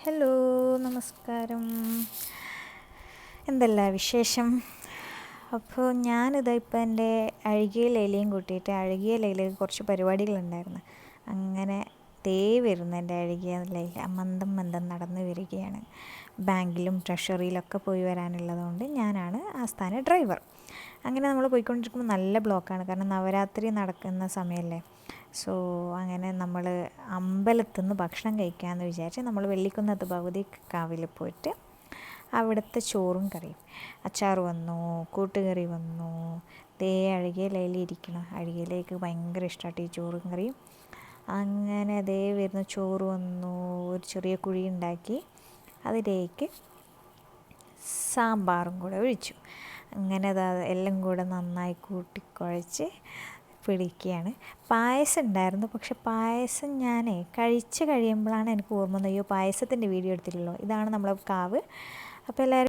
Hello, നമസ്കാരം. എന്തല്ല വിശേഷം? അപ്പോൾ ഇപ്പം എൻ്റെ അഴുകിയ ഇലയും കൂട്ടിയിട്ട് അഴുകിയ ഇലയിൽ കുറച്ച് പരിപാടികളുണ്ടായിരുന്നു. അങ്ങനെ വരുന്നു എൻ്റെ അഴുകിയ ഇലയിൽ മന്ദം മന്ദം നടന്നു വരികയാണ്. ബാങ്കിലും ട്രഷറിയിലൊക്കെ പോയി വരാനുള്ളതുകൊണ്ട് ഞാനാണ് ആസ്ഥാന ഡ്രൈവർ. അങ്ങനെ നമ്മൾ പോയിക്കൊണ്ടിരിക്കുമ്പോൾ നല്ല ബ്ലോക്കാണ്, കാരണം നവരാത്രി നടക്കുന്ന സമയമല്ലേ. സോ അങ്ങനെ നമ്മൾ അമ്പലത്തിൽ നിന്ന് ഭക്ഷണം കഴിക്കാമെന്ന് വിചാരിച്ച് നമ്മൾ വെള്ളിക്കുന്നത്ത് ഭഗവതി കാവിൽ പോയിട്ട് അവിടുത്തെ ചോറും കറിയും, അച്ചാർ വന്നു, കൂട്ടുകറി വന്നു. അഴുകിയ ഇലയിലിരിക്കണം. അഴുകിയ ഇലയ്ക്ക് ഭയങ്കര ഇഷ്ടമായിട്ട് ഈ ചോറും കറിയും. അങ്ങനെ വരുന്ന ചോറ് വന്നു, ഒരു ചെറിയ കുഴി ഉണ്ടാക്കി അതിലേക്ക് സാമ്പാറും കൂടെ ഒഴിച്ചു. അങ്ങനെ എല്ലാം കൂടെ നന്നായി കൂട്ടിക്കുഴച്ച് പിടിക്കുകയാണ്. പായസം ഉണ്ടായിരുന്നു, പക്ഷെ പായസം ഞാൻ കഴിയുമ്പോഴാണ് എനിക്ക് ഓർമ്മ വന്നത്, അയ്യോ പായസത്തിൻ്റെ വീഡിയോ എടുത്തില്ലല്ലോ. ഇതാണ് നമ്മളെ കാവ്. അപ്പോൾ എല്ലാവരും